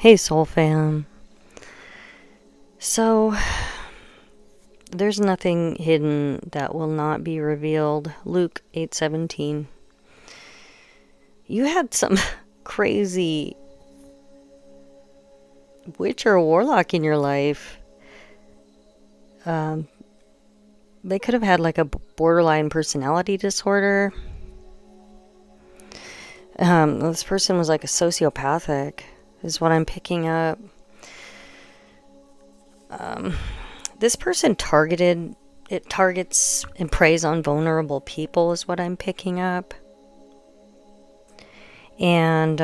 Hey, Soul Fam. So, there's nothing hidden that will not be revealed. Luke 8:17. You had some crazy witch or warlock in your life. Um, they could have had like a borderline personality disorder. This person was like a sociopathic, is what I'm picking up. This person targets and preys on vulnerable people, is what I'm picking up. And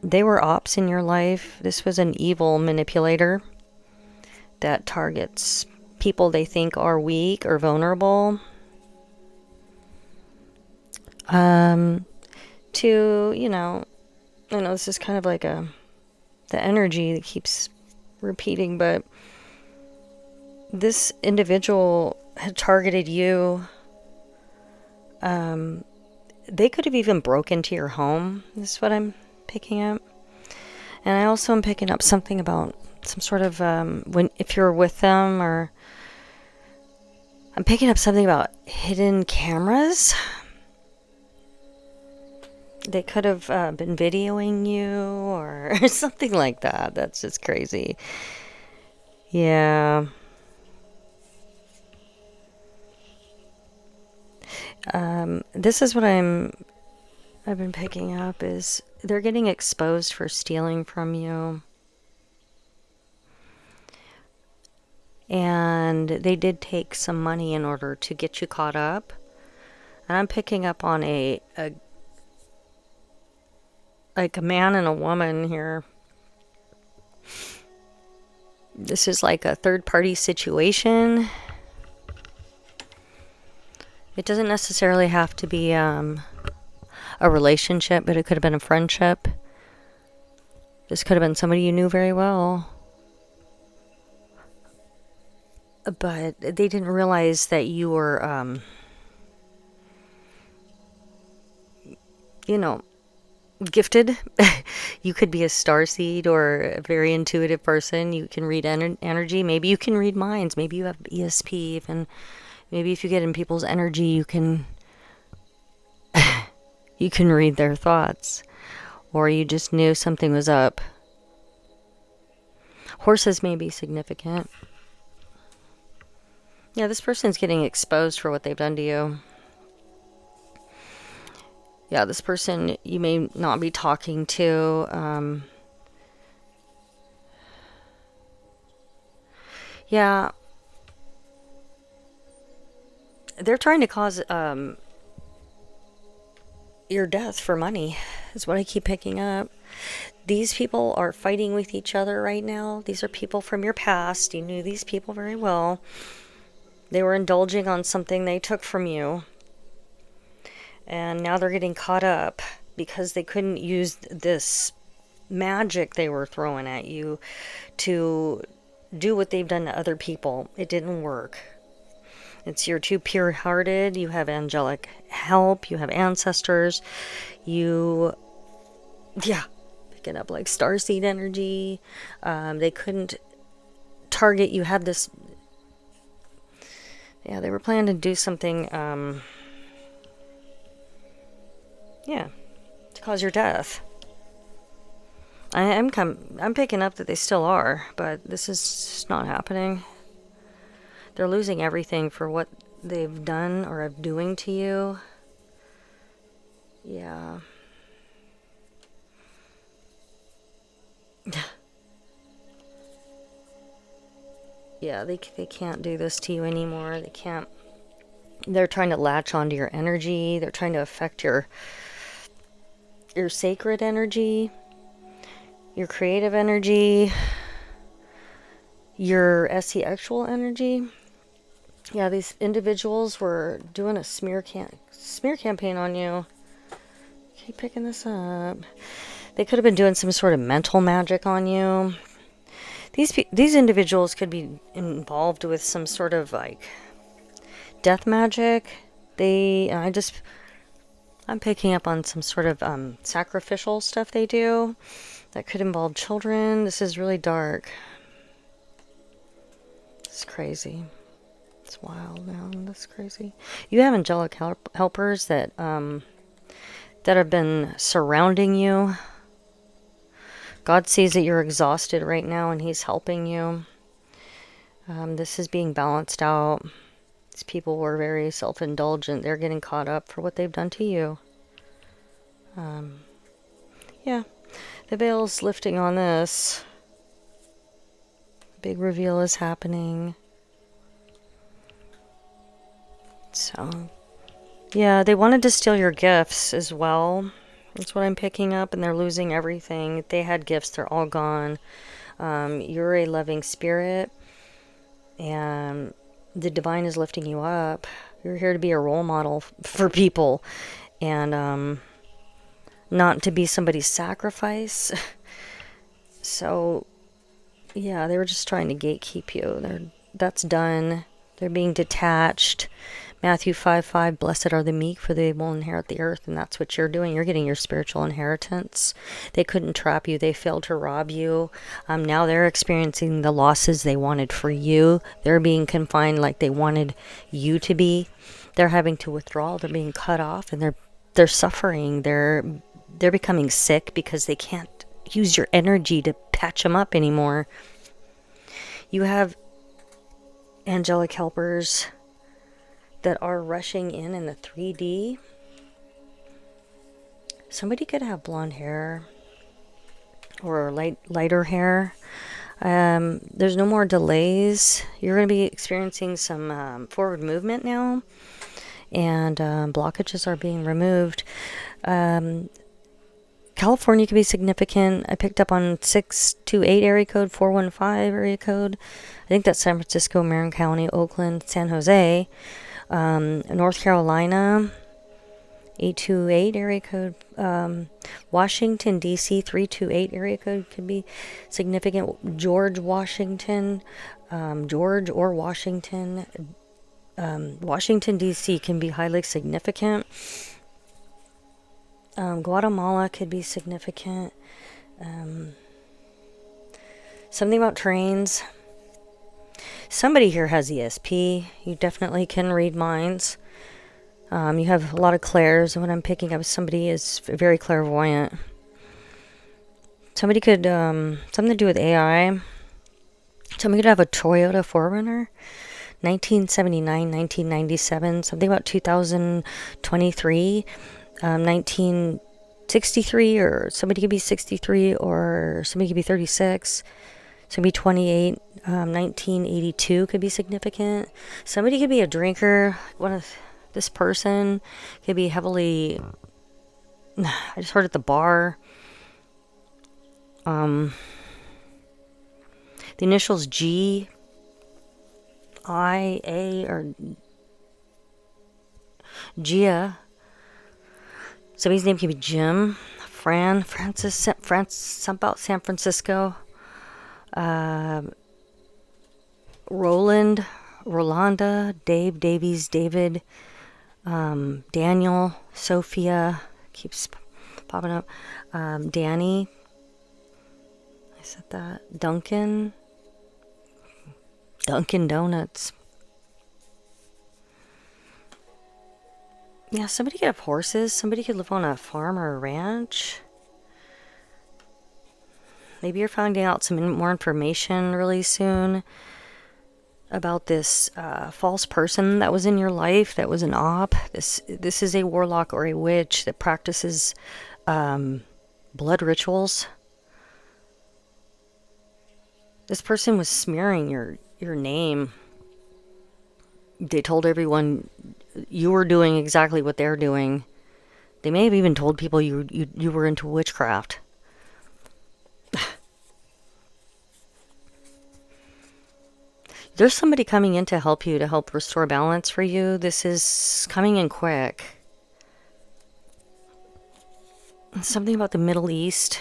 they were ops in your life. This was an evil manipulator that targets people they think are weak or vulnerable. I know this is kind of like the energy that keeps repeating, but this individual had targeted you. They could have even broken into your home. This is what I'm picking up. And I also am picking up something about some sort of, if you're with them, or I'm picking up something about hidden cameras. They could have been videoing you or something like that. That's just crazy. Yeah. This is what I've been picking up is they're getting exposed for stealing from you. And they did take some money in order to get you caught up. And I'm picking up on a man and a woman here. This is like a third party situation. It doesn't necessarily have to be a relationship, but it could have been a friendship. This could have been somebody you knew very well. But they didn't realize that you were, gifted. You could be a starseed or a very intuitive person. You can read energy. Maybe you can read minds. Maybe you have ESP even. Maybe if you get in people's energy, you can read their thoughts. Or you just knew something was up. Horses may be significant. Yeah, this person's getting exposed for what they've done to you. Yeah, this person you may not be talking to. Yeah. They're trying to cause your death for money, is what I keep picking up. These people are fighting with each other right now. These are people from your past. You knew these people very well. They were indulging on something they took from you. And now they're getting caught up because they couldn't use this magic they were throwing at you to do what they've done to other people. It didn't work. You're too pure-hearted. You have angelic help. You have ancestors. Picking up like starseed energy. They couldn't target. You had this. Yeah, they were planning to do something. To cause your death. I'm picking up that they still are, but this is just not happening. They're losing everything for what they've done or are doing to you. Yeah. Yeah, they can't do this to you anymore. They can't. They're trying to latch onto your energy. They're trying to affect your sacred energy, your creative energy, your SE-actual energy. Yeah, these individuals were doing a smear campaign on you. Keep picking this up. They could have been doing some sort of mental magic on you. These individuals could be involved with some sort of like death magic. I'm picking up on some sort of sacrificial stuff they do. That could involve children. This is really dark. It's crazy. It's wild, man. That's crazy. You have angelic helpers that have been surrounding you. God sees that you're exhausted right now, and He's helping you. This is being balanced out. These people were very self-indulgent. They're getting caught up for what they've done to you. Yeah, the veil's lifting on this. Big reveal is happening. So, yeah, they wanted to steal your gifts as well. That's what I'm picking up, and they're losing everything. If they had gifts, they're all gone. You're a loving spirit, and the divine is lifting you up. You're here to be a role model for people, and not to be somebody's sacrifice. So, yeah, they were just trying to gatekeep you. That's done. They're being detached. Matthew 5:5, blessed are the meek, for they will inherit the earth. And that's what you're doing. You're getting your spiritual inheritance. They couldn't trap you. They failed to rob you. Now they're experiencing the losses they wanted for you. They're being confined like they wanted you to be. They're having to withdraw. They're being cut off, and they're suffering. They're becoming sick because they can't use your energy to patch them up anymore. You have angelic helpers that are rushing in the 3D. Somebody could have blonde hair or lighter hair. There's no more delays. You're going to be experiencing some forward movement now, and blockages are being removed. California could be significant. I picked up on 628 area code, 415 area code. I think that's San Francisco, Marin County, Oakland, San Jose. North Carolina, 828 area code. Washington, D.C., 328 area code could be significant. George, Washington, George or Washington. Washington, D.C. can be highly significant. Guatemala could be significant. Something about trains. Somebody here has ESP. You definitely can read minds. You have a lot of clairs. What I'm picking up, somebody is very clairvoyant. Somebody could, something to do with AI. Somebody could have a Toyota 4Runner. 1979, 1997. Something about 2023. 1963, or somebody could be 63, or somebody could be 36. Somebody 28. 1982 could be significant. Somebody could be a drinker. This person could be heavily, I just heard at the bar. The initials G, I, A, or Gia. Somebody's name could be Jim, Francis, something about San Francisco. Roland, Rolanda, Dave, Davies, David, Daniel, Sophia, keeps popping up. Danny, I said that. Duncan Donuts. Yeah, somebody could have horses. Somebody could live on a farm or a ranch. Maybe you're finding out some more information really soon about this false person that was in your life, that was an op. This is a warlock or a witch that practices blood rituals. This person was smearing your name. They told everyone you were doing exactly what they're doing. They may have even told people you were into witchcraft. There's somebody coming in to help you, to help restore balance for you. This is coming in quick. Something about the Middle East.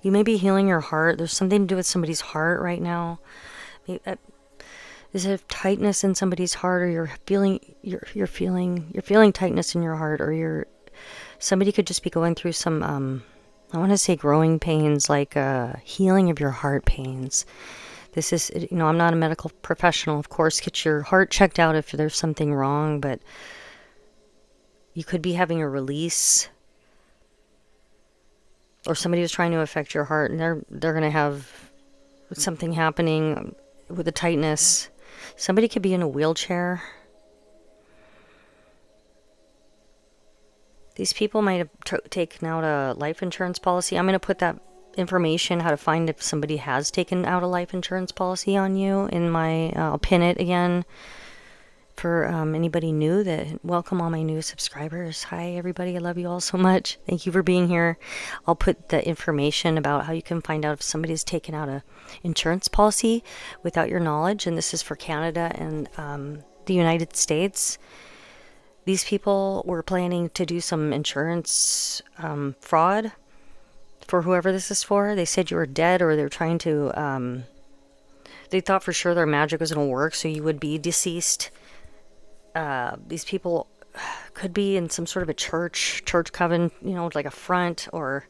You may be healing your heart. There's something to do with somebody's heart right now. Is it tightness in somebody's heart, or you're feeling tightness in your heart, or Somebody could just be going through some, I want to say growing pains, like healing of your heart pains. This is, I'm not a medical professional, of course. Get your heart checked out if there's something wrong, but you could be having a release, or somebody was trying to affect your heart, and they're going to have something happening with a tightness. Somebody could be in a wheelchair. These people might have taken out a life insurance policy. I'm going to put that information, how to find if somebody has taken out a life insurance policy on you, in my, I'll pin it again for anybody new. That welcome all my new subscribers. Hi everybody, I love you all so much. Thank you for being here. I'll put the information about how you can find out if somebody's taken out a insurance policy without your knowledge, and this is for Canada and the United States. These people were planning to do some insurance fraud for whoever this is for. They said you were dead, or they're trying to, they thought for sure their magic was going to work, so you would be deceased. These people could be in some sort of a church coven, like a front, or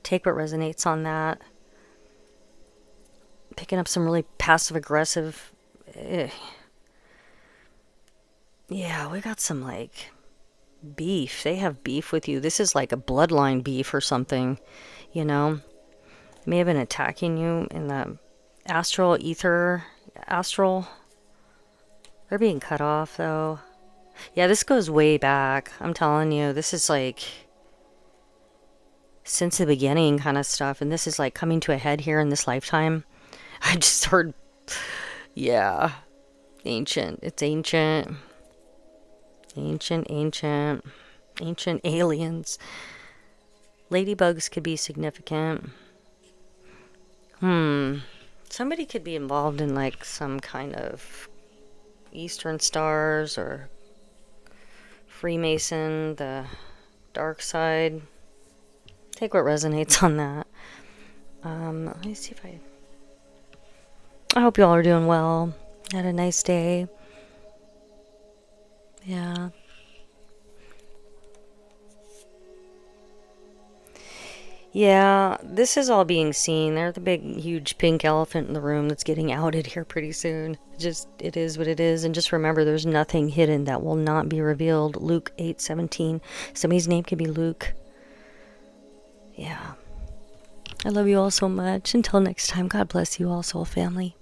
take what resonates on that. Picking up some really passive aggressive. Yeah, we got some like beef. They have beef with you. This is like a bloodline beef or something, They may have been attacking you in the astral. They're being cut off though. Yeah, this goes way back. I'm telling you, this is like since the beginning kind of stuff. And this is like coming to a head here in this lifetime. I just heard, yeah, ancient. It's ancient. Ancient aliens. Ladybugs could be significant. Somebody could be involved in like some kind of Eastern Stars or Freemason, the dark side. Take what resonates on that. Let me see if I hope you all are doing well. Had a nice day. Yeah. Yeah, this is all being seen. They're the big, huge pink elephant in the room that's getting outed here pretty soon. It is what it is. And just remember, there's nothing hidden that will not be revealed. Luke 8:17. Somebody's name could be Luke. Yeah. I love you all so much. Until next time, God bless you all, soul family.